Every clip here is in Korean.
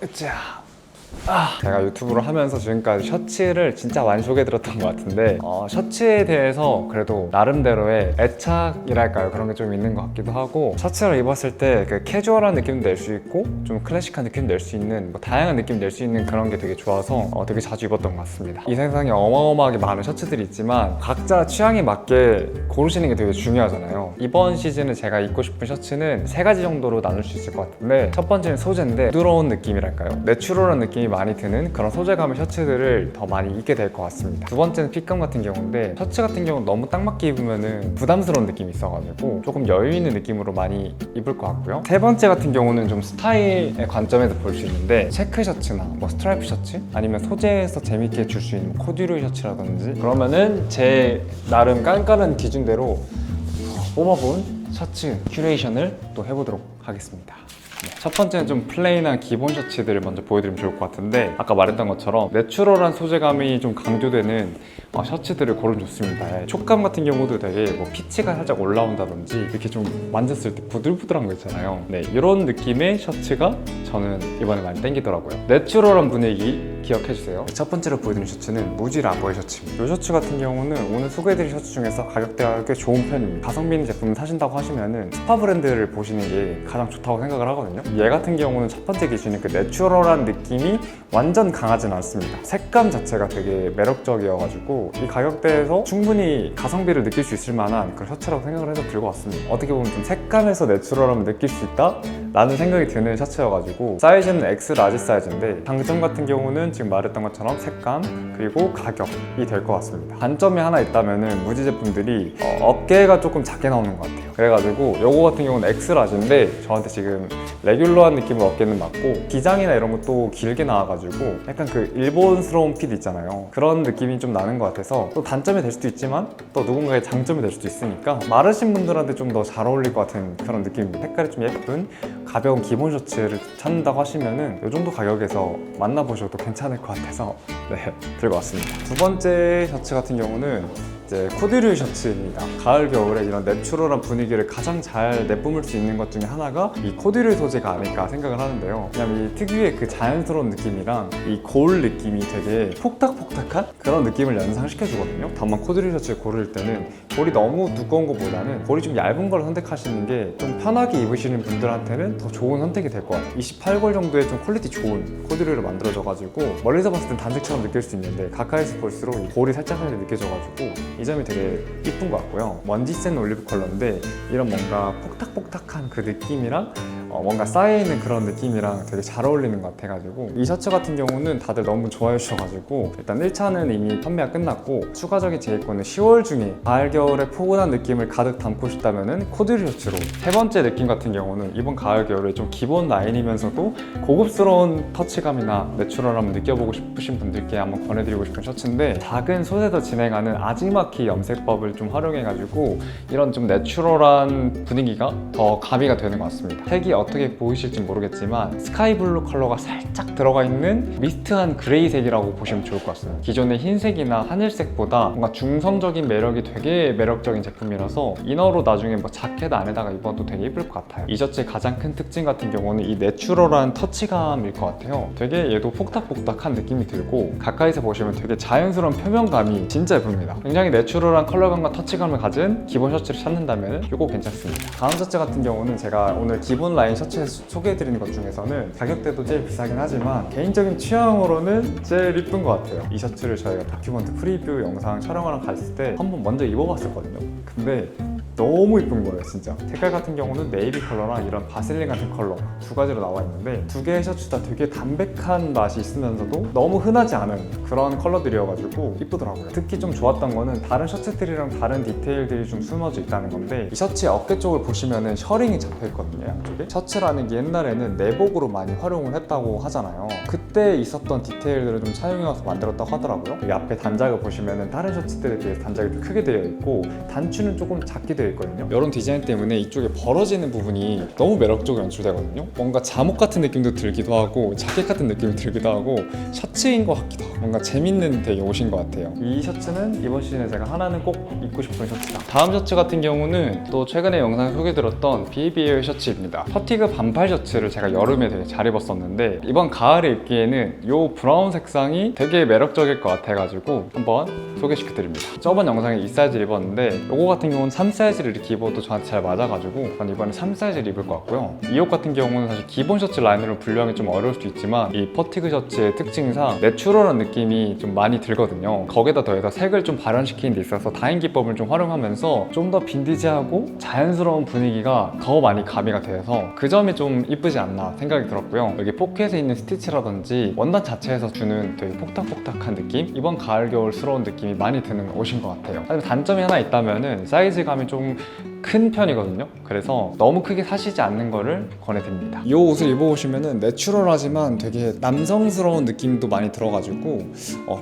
으쌰. 제가 유튜브를 하면서 지금까지 셔츠를 진짜 많이 소개해드렸던 것 같은데 셔츠에 대해서 그래도 나름대로의 애착이랄까요? 그런 게 좀 있는 것 같기도 하고, 셔츠를 입었을 때 그 캐주얼한 느낌도 낼 수 있고 좀 클래식한 느낌 낼 수 있는, 뭐 다양한 느낌 낼 수 있는 그런 게 되게 좋아서 되게 자주 입었던 것 같습니다. 이 세상에 어마어마하게 많은 셔츠들이 있지만 각자 취향에 맞게 고르시는 게 되게 중요하잖아요. 이번 시즌에 제가 입고 싶은 셔츠는 3가지 정도로 나눌 수 있을 것 같은데, 첫 번째는 소재인데 부드러운 느낌이랄까요? 내추럴한 느낌이 많이 드는 그런 소재감의 셔츠들을 더 많이 입게 될 것 같습니다. 두 번째는 핏감 같은 경우인데, 셔츠 같은 경우는 너무 딱 맞게 입으면 부담스러운 느낌이 있어가지고 조금 여유 있는 느낌으로 많이 입을 것 같고요. 세 번째 같은 경우는 좀 스타일의 관점에서 볼 수 있는데, 체크 셔츠나 뭐 스트라이프 셔츠, 아니면 소재에서 재밌게 줄 수 있는 코듀로이 셔츠라든지, 그러면은 제 나름 깐깐한 기준대로 뽑아본 셔츠 큐레이션을 또 해보도록 하겠습니다. 첫 번째는 좀 플레인한 기본 셔츠들을 먼저 보여드리면 좋을 것 같은데, 아까 말했던 것처럼 내추럴한 소재감이 좀 강조되는 셔츠들을 고르면 좋습니다. 촉감 같은 경우도 되게 뭐 피치가 살짝 올라온다든지 이렇게 좀 만졌을 때 부들부들한 거 있잖아요. 네, 이런 느낌의 셔츠가 저는 이번에 많이 땡기더라고요. 내추럴한 분위기 기억해주세요. 첫 번째로 보여드린 셔츠는 무지 라보의 셔츠입니다. 이 셔츠 같은 경우는 오늘 소개해드린 셔츠 중에서 가격대가 꽤 좋은 편입니다. 가성비 있는 제품을 사신다고 하시면은 스파 브랜드를 보시는 게 가장 좋다고 생각을 하거든요. 얘 같은 경우는 첫 번째 기준이 그 내추럴한 느낌이 완전 강하진 않습니다. 색감 자체가 되게 매력적이어가지고 이 가격대에서 충분히 가성비를 느낄 수 있을 만한 그런 셔츠라고 생각을 해서 들고 왔습니다. 어떻게 보면 좀 색감에서 내추럴함을 느낄 수 있다? 라는 생각이 드는 셔츠여가지고, 사이즈는 X 라지 사이즈인데 장점 같은 경우는 지금 말했던 것처럼 색감 그리고 가격이 될 것 같습니다. 단점이 하나 있다면은 무지 제품들이 어깨가 조금 작게 나오는 것 같아요. 그래가지고 요거 같은 경우는 X 라지인데 저한테 지금 레귤러한 느낌의 어깨는 맞고, 기장이나 이런 것도 길게 나와가지고 약간 그 일본스러운 핏 있잖아요. 그런 느낌이 좀 나는 것 같아서 또 단점이 될 수도 있지만 또 누군가의 장점이 될 수도 있으니까 마르신 분들한테 좀 더 잘 어울릴 것 같은 그런 느낌입니다. 색깔이 좀 예쁜 가벼운 기본 셔츠를 찾는다고 하시면은 이 정도 가격에서 만나보셔도 괜찮을 것 같아서 네, 들고 왔습니다. 두 번째 셔츠 같은 경우는 이제 코듀로이 셔츠입니다. 가을 겨울에 이런 내추럴한 분위기를 가장 잘 내뿜을 수 있는 것 중에 하나가 이 코듀로이 소재가 아닐까 생각을 하는데요. 왜냐면 이 특유의 그 자연스러운 느낌이랑 이 고울 느낌이 되게 폭닥폭닥한 그런 느낌을 연상시켜주거든요. 다만 코듀로이 셔츠를 고를 때는 골이 너무 두꺼운 것보다는 골이 좀 얇은 걸 선택하시는 게 좀 편하게 입으시는 분들한테는 더 좋은 선택이 될 것 같아요. 28골 정도의 좀 퀄리티 좋은 코듀로이로 만들어져가지고 멀리서 봤을 땐 단색처럼 느낄 수 있는데 가까이서 볼수록 이 골이 살짝 느껴져가지고 이 점이 되게 이쁜 것 같고요. 먼지 센 올리브 컬러인데 이런 뭔가 폭닥폭닥한 그 느낌이랑 뭔가 쌓여있는 그런 느낌이랑 되게 잘 어울리는 것 같아가지고, 이 셔츠 같은 경우는 다들 너무 좋아해 주셔가지고 일단 1차는 이미 판매가 끝났고, 추가적인 재입고는 10월 중에 가을 겨울의 포근한 느낌을 가득 담고 싶다면은 코듀로이 셔츠로. 세 번째 느낌 같은 경우는 이번 가을 겨울에 좀 기본 라인이면서도 고급스러운 터치감이나 내추럴함을 느껴보고 싶으신 분들께 한번 권해드리고 싶은 셔츠인데, 작은 솥에서 진행하는 아지마키 염색법을 좀 활용해가지고 이런 좀 내추럴한 분위기가 더 가미가 되는 것 같습니다. 색이 어떻게 보이실지 모르겠지만 스카이블루 컬러가 살짝 들어가 있는 미스트한 그레이색이라고 보시면 좋을 것 같습니다. 기존의 흰색이나 하늘색보다 뭔가 중성적인 매력이 되게 매력적인 제품이라서 이너로 나중에 뭐 자켓 안에다가 입어도 되게 예쁠 것 같아요. 이 셔츠의 가장 큰 특징 같은 경우는 이 내추럴한 터치감일 것 같아요. 되게 얘도 폭닥폭닥한 느낌이 들고, 가까이서 보시면 되게 자연스러운 표면감이 진짜 예쁩니다. 굉장히 내추럴한 컬러감과 터치감을 가진 기본 셔츠를 찾는다면 이거 괜찮습니다. 다음 셔츠 같은 경우는 제가 오늘 기본 라인 셔츠에서 소개해드리는 것 중에서는 가격대도 제일 비싸긴 하지만 개인적인 취향으로는 제일 이쁜 것 같아요. 이 셔츠를 저희가 다큐멘트 프리뷰 영상 촬영하러 갔을 때 한번 먼저 입어봤었거든요. 근데 너무 이쁜 거예요, 진짜. 색깔 같은 경우는 네이비 컬러랑 이런 바셀린 같은 컬러 두 가지로 나와 있는데, 두 개의 셔츠 다 되게 담백한 맛이 있으면서도 너무 흔하지 않은 그런 컬러들이어가지고 이쁘더라고요. 특히 좀 좋았던 거는 다른 셔츠들이랑 다른 디테일들이 좀 숨어져 있다는 건데, 이 셔츠의 어깨 쪽을 보시면은 셔링이 잡혀 있거든요, 양쪽에. 셔츠라는 게 옛날에는 내복으로 많이 활용을 했다고 하잖아요. 그때 있었던 디테일들을 좀 차용해서 만들었다고 하더라고요. 여기 앞에 단작을 보시면은 다른 셔츠들에 비해서 단작이 좀 크게 되어 있고 단추는 조금 작게 되어 있거든요. 이런 디자인 때문에 이쪽에 벌어지는 부분이 너무 매력적으로 연출되거든요. 뭔가 잠옷 같은 느낌도 들기도 하고 자켓 같은 느낌이 들기도 하고 셔츠인 것 같기도 하고 뭔가 재밌는 되게 옷인 것 같아요. 이 셔츠는 이번 시즌에 제가 하나는 꼭 입고 싶은 셔츠다. 다음 셔츠 같은 경우는 또 최근에 영상에 소개드렸던 BB의 셔츠입니다. 퍼티그 반팔 셔츠를 제가 여름에 되게 잘 입었었는데 이번 가을에 입기에는 이 브라운 색상이 되게 매력적일 것 같아가지고 한번 소개시켜드립니다. 저번 영상에 이 사이즈를 입었는데 이거 같은 경우는 3 사이즈를 이렇게 입어도 저한테 잘 맞아가지고 전 이번에 3 사이즈를 입을 것 같고요. 이 옷 같은 경우는 사실 기본 셔츠 라인으로 분류하기 좀 어려울 수도 있지만 이 퍼티그 셔츠의 특징상 내추럴한 느낌이 좀 많이 들거든요. 거기다 더해서 색을 좀 발현시키는 데 있어서 다인 기법을 좀 활용하면서 좀 더 빈티지하고 자연스러운 분위기가 더 많이 가미가 돼서 그 점이 좀 이쁘지 않나 생각이 들었고요. 여기 포켓에 있는 스티치라든지 원단 자체에서 주는 되게 폭닥폭닥한 느낌? 이번 가을 겨울스러운 느낌이 많이 드는 옷인 것 같아요. 하지만 단점이 하나 있다면은 사이즈감이 좀 큰 편이거든요. 그래서 너무 크게 사시지 않는 거를 권해드립니다. 이 옷을 입어보시면은 내추럴하지만 되게 남성스러운 느낌도 많이 들어가지고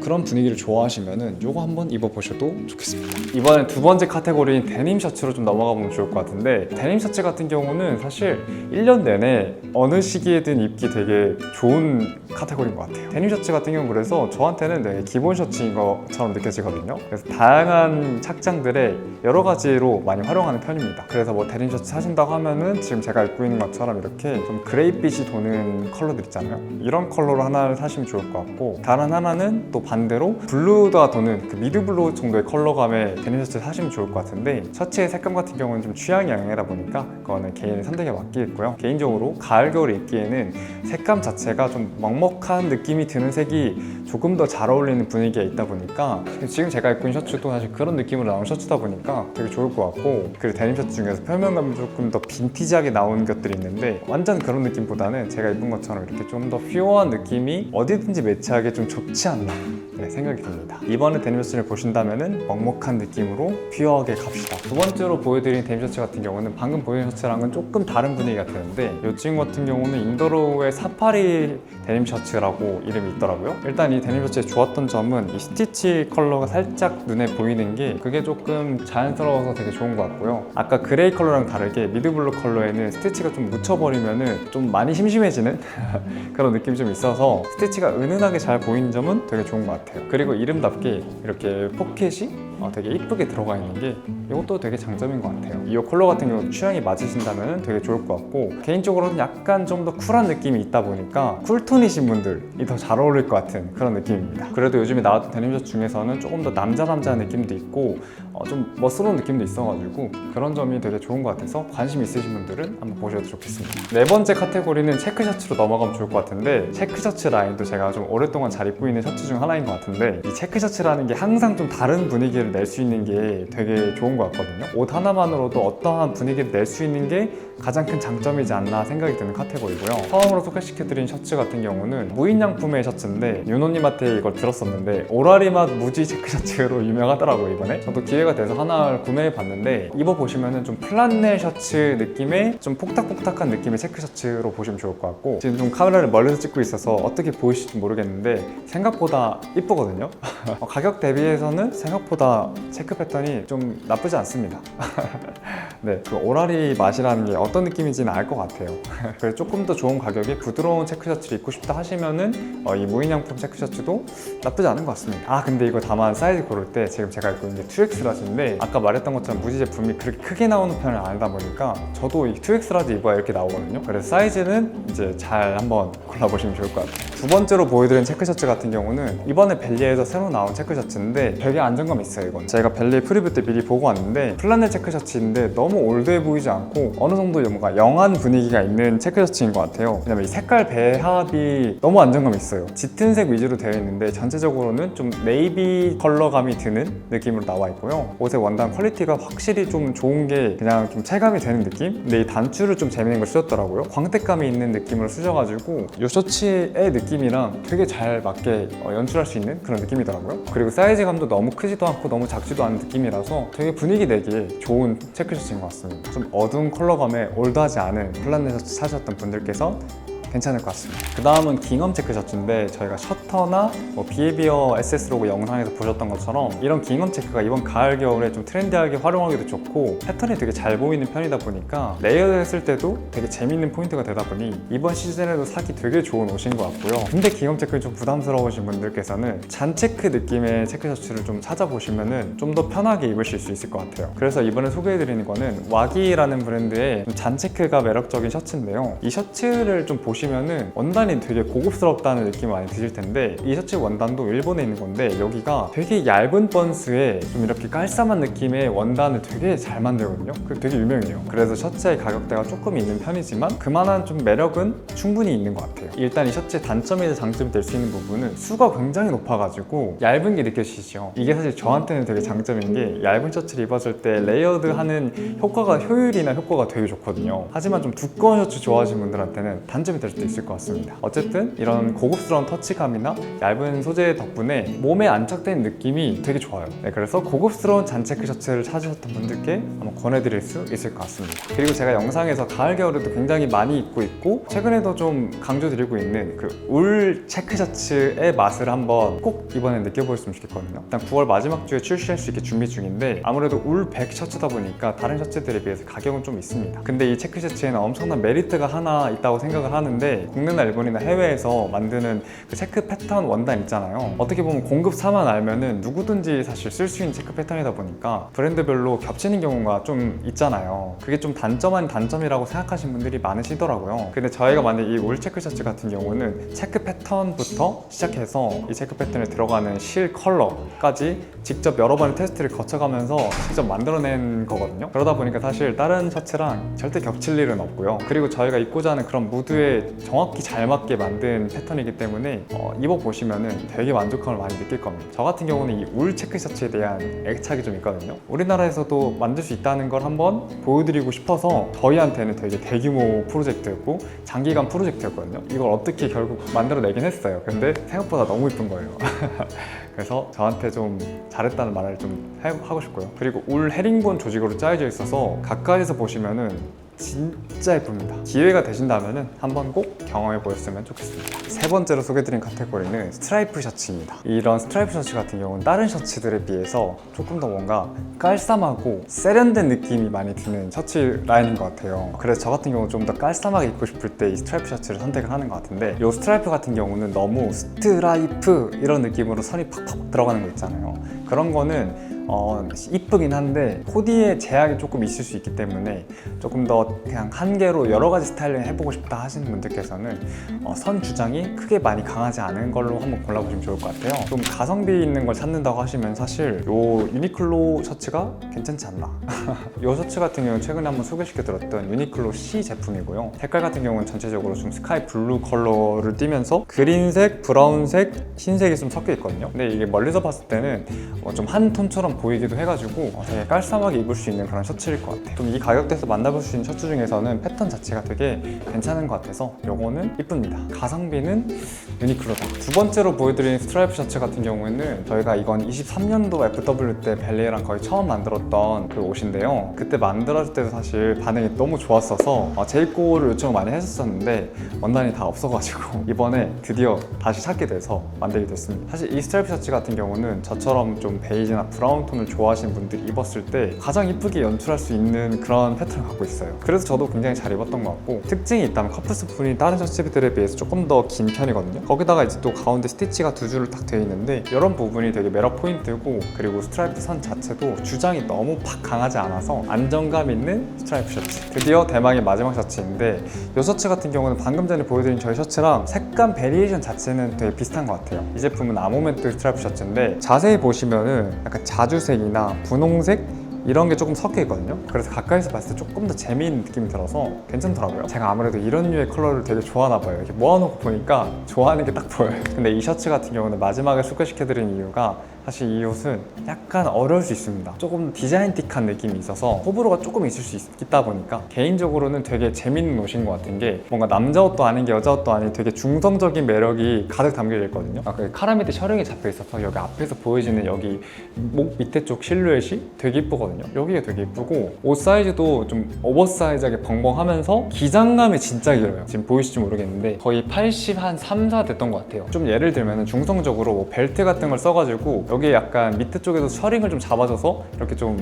그런 분위기를 좋아하시면은 이거 한번 입어보셔도 좋겠습니다. 이번에 두 번째 카테고리인 데님 셔츠로 좀 넘어가 보면 좋을 것 같은데, 데님 셔츠 같은 경우는 사실 1년 내내 어느 시기에든 입기 되게 좋은 카테고리인 것 같아요. 데님 셔츠 같은 경우는 그래서 저한테는 되게 기본 셔츠인 것처럼 느껴지거든요. 그래서 다양한 착장들에 여러 가지로 많이 활용하는 편입니다. 그래서 뭐 데님 셔츠 사신다고 하면은 지금 제가 입고 있는 것처럼 이렇게 좀 그레이빛이 도는 컬러들 있잖아요. 이런 컬러로 하나를 사시면 좋을 것 같고, 다른 하나는 또 반대로 블루가 도는 그 미드 블루 정도의 컬러감의 데님 셔츠 사시면 좋을 것 같은데, 셔츠의 색감 같은 경우는 좀 취향이 영향이다 보니까 그거는 개인의 선택에 맡기겠고요. 개인적으로 가을 겨울에 입기에는 색감 자체가 좀 먹먹한 느낌이 드는 색이 조금 더 잘 어울리는 분위기가 있다 보니까, 지금 제가 입고 있는 셔츠도 사실 그런 느낌으로 나온 셔츠다 보니까 되게 좋을 것 같고, 그리고 데님 셔츠 중에서 표면감이 조금 더 빈티지하게 나온 것들이 있는데 완전 그런 느낌보다는 제가 입은 것처럼 이렇게 좀 더 퓨어한 느낌이 어디든지 매치하기 좀 좋지 않나 생각이 듭니다. 이번에 데님 셔츠를 보신다면은 먹먹한 느낌으로 퓨어하게 갑시다. 두 번째로 보여드린 데님 셔츠 같은 경우는 방금 보여드린 셔츠랑은 조금 다른 분위기가 드는데, 이 친구 같은 경우는 인더로우의 사파리 데님 셔츠라고 이름이 있더라고요. 일단 이 데님 셔츠의 좋았던 점은 이 스티치 컬러가 살짝 눈에 보이는 게 그게 조금 자연스러워서 되게 좋은 것 같고요. 아까 그레이 컬러랑 다르게 미드블루 컬러에는 스티치가 좀 묻혀버리면은 좀 많이 심심해지는 그런 느낌이 좀 있어서 스티치가 은은하게 잘 보이는 점은 되게 좋은 것 같아요. 그리고 이름답게 이렇게 포켓이 되게 이쁘게 들어가 있는 게 이것도 되게 장점인 것 같아요. 이 컬러 같은 경우 취향이 맞으신다면 되게 좋을 것 같고, 개인적으로는 약간 좀 더 쿨한 느낌이 있다 보니까 쿨톤이신 분들이 더 잘 어울릴 것 같은 그런 느낌입니다. 그래도 요즘에 나왔던 데님 셔츠 중에서는 조금 더 남자 느낌도 있고 좀 멋스러운 느낌도 있어가지고 그런 점이 되게 좋은 것 같아서 관심 있으신 분들은 한번 보셔도 좋겠습니다. 네 번째 카테고리는 체크 셔츠로 넘어가면 좋을 것 같은데, 체크 셔츠 라인도 제가 좀 오랫동안 잘 입고 있는 셔츠 중 하나인 것 같은데, 이 체크 셔츠라는 게 항상 좀 다른 분위기를 낼 수 있는 게 되게 좋은 것 같거든요. 옷 하나만으로도 어떠한 분위기를 낼 수 있는 게 가장 큰 장점이지 않나 생각이 드는 카테고리고요. 처음으로 소개시켜드린 셔츠 같은 경우는 무인양품의 셔츠인데, 윤호님한테 이걸 들었었는데 오라리맛 무지 체크 셔츠로 유명하더라고요. 이번에 저도 기회가 돼서 하나를 구매해봤는데, 입어보시면 좀 플란넬 셔츠 느낌의 좀 폭닥폭닥한 느낌의 체크 셔츠로 보시면 좋을 것 같고, 지금 좀 카메라를 멀리서 찍고 있어서 어떻게 보이실지 모르겠는데 생각보다 이쁘거든요. 가격 대비해서는 생각보다 체크 패턴이 좀 나쁘지 않습니다. 네, 그 오라리 맛이라는 게 어떤 느낌인지는 알 것 같아요. 그래서 조금 더 좋은 가격에 부드러운 체크 셔츠를 입고 싶다 하시면은 이 무인양품 체크 셔츠도 나쁘지 않은 것 같습니다. 근데 이거 다만 사이즈 고를 때 지금 제가 입고 있는 게 2X 라지인데, 아까 말했던 것처럼 무지 제품이 그렇게 크게 나오는 편은 아니다 보니까 저도 이 2X 라지 입어야 이렇게 나오거든요. 그래서 사이즈는 이제 잘 한번 골라보시면 좋을 것 같아요. 두 번째로 보여드린 체크 셔츠 같은 경우는 이번에 벨리에서 새로 나온 체크 셔츠인데 되게 안정감이 있어요. 이건 제가 벨리 프리뷰 때 미리 보고 왔는데, 플란넬 체크 셔츠인데 너무 올드해 보이지 않고 어느 정도 뭔가 영한 분위기가 있는 체크 셔츠인 것 같아요. 왜냐면 이 색깔 배합이 너무 안정감이 있어요. 짙은 색 위주로 되어 있는데 전체적으로는 좀 네이비 컬러감이 드는 느낌으로 나와 있고요. 옷의 원단 퀄리티가 확실히 좀 좋은 게 그냥 좀 체감이 되는 느낌? 근데 이 단추를 좀 재미있는 걸 쓰셨더라고요. 광택감이 있는 느낌으로 쓰셔가지고 이 셔츠의 느낌이랑 되게 잘 맞게 연출할 수 있는 그런 느낌이더라고요. 그리고 사이즈감도 너무 크지도 않고 너무 작지도 않은 느낌이라서 되게 분위기 내기에 좋은 체크 셔츠인 것 같습니다. 좀 어두운 컬러감에 올드하지 않은 플란넷 셔츠 사셨던 분들께서 괜찮을 것 같습니다. 그 다음은 깅엄 체크 셔츠인데 저희가 셔터나 뭐 비헤비어 SS 로고 영상에서 보셨던 것처럼 이런 깅엄 체크가 이번 가을 겨울에 좀 트렌디하게 활용하기도 좋고 패턴이 되게 잘 보이는 편이다 보니까 레이어드 했을 때도 되게 재밌는 포인트가 되다 보니 이번 시즌에도 사기 되게 좋은 옷인 것 같고요. 근데 깅엄 체크는 좀 부담스러우신 분들께서는 잔 체크 느낌의 체크 셔츠를 좀 찾아보시면은 좀 더 편하게 입으실 수 있을 것 같아요. 그래서 이번에 소개해드리는 거는 와기라는 브랜드의 잔 체크가 매력적인 셔츠인데요. 이 셔츠를 좀 보시면은 원단이 되게 고급스럽다는 느낌이 많이 드실 텐데 이 셔츠 원단도 일본에 있는 건데 여기가 되게 얇은 번스에 좀 이렇게 깔쌈한 느낌의 원단을 되게 잘 만들거든요. 그리고 되게 유명해요. 그래서 셔츠의 가격대가 조금 있는 편이지만 그만한 좀 매력은 충분히 있는 것 같아요. 일단 이 셔츠의 단점이자 장점이 될 수 있는 부분은 수가 굉장히 높아가지고 얇은 게 느껴지시죠? 이게 사실 저한테는 되게 장점인 게 얇은 셔츠를 입었을 때 레이어드 하는 효율이나 효과가 되게 좋거든요. 하지만 좀 두꺼운 셔츠 좋아하시는 분들한테는 단점이 될 수도 있을 것 같습니다. 어쨌든 이런 고급스러운 터치감이나 얇은 소재 덕분에 몸에 안착된 느낌이 되게 좋아요. 네, 그래서 고급스러운 잔체크 셔츠를 찾으셨던 분들께 한번 권해드릴 수 있을 것 같습니다. 그리고 제가 영상에서 가을 겨울에도 굉장히 많이 입고 있고 최근에도 좀 강조드리고 있는 그 울 체크 셔츠의 맛을 한번 꼭 이번에 느껴보셨으면 좋겠거든요. 일단 9월 마지막 주에 출시할 수 있게 준비 중인데 아무래도 울 100 셔츠다 보니까 다른 셔츠들에 비해서 가격은 좀 있습니다. 근데 이 체크 셔츠에는 엄청난 메리트가 하나 있다고 생각을 하는데 국내나 일본이나 해외에서 만드는 그 체크 패턴 원단 있잖아요. 어떻게 보면 공급사만 알면은 누구든지 사실 쓸 수 있는 체크 패턴이다 보니까 브랜드별로 겹치는 경우가 좀 있잖아요. 그게 좀 단점 아닌 단점이라고 생각하시는 분들이 많으시더라고요. 근데 저희가 만든 이 울 체크 셔츠 같은 경우는 체크 패턴부터 시작해서 이 체크 패턴에 들어가는 실 컬러까지 직접 여러 번의 테스트를 거쳐가면서 직접 만들어낸 거거든요. 그러다 보니까 사실 다른 셔츠랑 절대 겹칠 일은 없고요. 그리고 저희가 입고자 하는 그런 무드에 정확히 잘 맞게 만든 패턴이기 때문에 입어보시면은 되게 만족감을 많이 느낄 겁니다. 저 같은 경우는 이 울 체크 셔츠에 대한 애착이 좀 있거든요. 우리나라에서도 만들 수 있다는 걸 한번 보여드리고 싶어서 저희한테는 되게 대규모 프로젝트였고 장기간 프로젝트였거든요. 이걸 어떻게 결국 만들어내긴 했어요. 근데 생각보다 너무 예쁜 거예요. 그래서 저한테 좀 잘했다는 말을 좀 하고 싶고요. 그리고 울 헤링본 조직으로 짜여져 있어서 가까이서 보시면은 진짜 예쁩니다. 기회가 되신다면 한번 꼭 경험해 보셨으면 좋겠습니다. 세 번째로 소개드린 카테고리는 스트라이프 셔츠입니다. 이런 스트라이프 셔츠 같은 경우는 다른 셔츠들에 비해서 조금 더 뭔가 깔쌈하고 세련된 느낌이 많이 드는 셔츠 라인인 것 같아요. 그래서 저 같은 경우는 좀 더 깔쌈하게 입고 싶을 때 이 스트라이프 셔츠를 선택을 하는 것 같은데 이 스트라이프 같은 경우는 너무 스트라이프 이런 느낌으로 선이 팍팍 들어가는 거 있잖아요. 그런 거는 이쁘긴 한데 코디에 제약이 조금 있을 수 있기 때문에 조금 더 그냥 한 개로 여러 가지 스타일링 해보고 싶다 하시는 분들께서는 선 주장이 크게 많이 강하지 않은 걸로 한번 골라보시면 좋을 것 같아요. 좀 가성비 있는 걸 찾는다고 하시면 사실 요 유니클로 셔츠가 괜찮지 않나. 요 셔츠 같은 경우는 최근에 한번 소개시켜드렸던 유니클로 C 제품이고요. 색깔 같은 경우는 전체적으로 좀 스카이 블루 컬러를 띠면서 그린색, 브라운색, 흰색이 좀 섞여 있거든요. 근데 이게 멀리서 봤을 때는 좀 한 톤처럼 보이기도 해가지고 되게 깔쌈하게 입을 수 있는 그런 셔츠일 것 같아요. 좀 이 가격대에서 만나볼 수 있는 셔츠 중에서는 패턴 자체가 되게 괜찮은 것 같아서 요거는 이쁩니다. 가성비는 유니클로다. 두 번째로 보여드린 스트라이프 셔츠 같은 경우에는 저희가 이건 23년도 FW 때 벨리에랑 거의 처음 만들었던 그 옷인데요. 그때 만들었을 때도 사실 반응이 너무 좋았어서 재입고를 요청을 많이 했었는데 원단이 다 없어가지고 이번에 드디어 다시 찾게 돼서 만들게 됐습니다. 사실 이 스트라이프 셔츠 같은 경우는 저처럼 좀 베이지나 브라운 톤을 좋아하시는 분들이 입었을 때 가장 이쁘게 연출할 수 있는 그런 패턴을 갖고 있어요. 그래서 저도 굉장히 잘 입었던 것 같고 특징이 있다면 커프 스푼이 다른 셔츠들에 비해서 조금 더 긴 편이거든요. 거기다가 이제 또 가운데 스티치가 두 줄로 딱 되어 있는데 이런 부분이 되게 매력 포인트고 그리고 스트라이프 선 자체도 주장이 너무 팍 강하지 않아서 안정감 있는 스트라이프 셔츠. 드디어 대망의 마지막 셔츠인데 이 셔츠 같은 경우는 방금 전에 보여드린 저희 셔츠랑 색감 베리에이션 자체는 되게 비슷한 것 같아요. 이 제품은 아모멘트 스트라이프 셔츠인데 자세히 보시면은 약간 자주색이나 분홍색 이런 게 조금 섞여 있거든요. 그래서 가까이서 봤을 때 조금 더 재미있는 느낌이 들어서 괜찮더라고요. 제가 아무래도 이런 류의 컬러를 되게 좋아하나 봐요. 이렇게 모아놓고 보니까 좋아하는 게 딱 보여요. 근데 이 셔츠 같은 경우는 마지막에 소개시켜드린 이유가 사실 이 옷은 약간 어려울 수 있습니다. 조금 디자인틱한 느낌이 있어서 호불호가 조금 있을 수 있다 보니까 개인적으로는 되게 재밌는 옷인 것 같은 게 뭔가 남자 옷도 아닌 게 여자 옷도 아닌 되게 중성적인 매력이 가득 담겨져 있거든요. 그 카라 밑에 셔링이 잡혀 있어서 여기 앞에서 보여지는 여기 목 밑에 쪽 실루엣이 되게 이쁘거든요. 여기가 되게 이쁘고 옷 사이즈도 좀 오버사이즈하게 벙벙하면서 기장감이 진짜 길어요. 지금 보이실지 모르겠는데 거의 80 한 3, 4 됐던 것 같아요. 좀 예를 들면 중성적으로 뭐 벨트 같은 걸 써가지고 여기에 약간 밑에 쪽에서 셔링을 좀 잡아줘서 이렇게 좀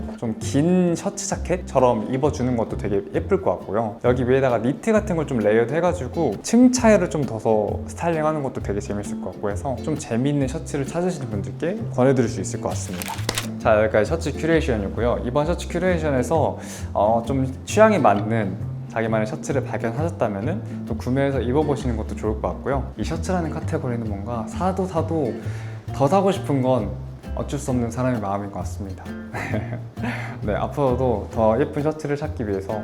긴 셔츠 자켓처럼 입어주는 것도 되게 예쁠 것 같고요. 여기 위에다가 니트 같은 걸 좀 레이어드 해가지고 층 차이를 좀 둬서 스타일링하는 것도 되게 재밌을 것 같고 해서 좀 재미있는 셔츠를 찾으시는 분들께 권해드릴 수 있을 것 같습니다. 자, 여기까지 셔츠 큐레이션이었고요. 이번 셔츠 큐레이션에서 좀 취향에 맞는 자기만의 셔츠를 발견하셨다면 또 구매해서 입어보시는 것도 좋을 것 같고요. 이 셔츠라는 카테고리는 뭔가 사도 더 사고 싶은 건 어쩔 수 없는 사람의 마음인 것 같습니다. 네, 앞으로도 더 예쁜 셔츠를 찾기 위해서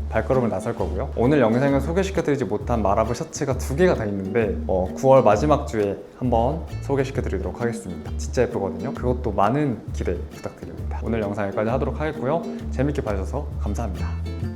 발걸음을 나설 거고요. 오늘 영상에 소개시켜드리지 못한 마라브 셔츠가 2개가 다 있는데 9월 마지막 주에 한번 소개시켜드리도록 하겠습니다. 진짜 예쁘거든요. 그것도 많은 기대 부탁드립니다. 오늘 영상 여기까지 하도록 하겠고요. 재밌게 봐주셔서 감사합니다.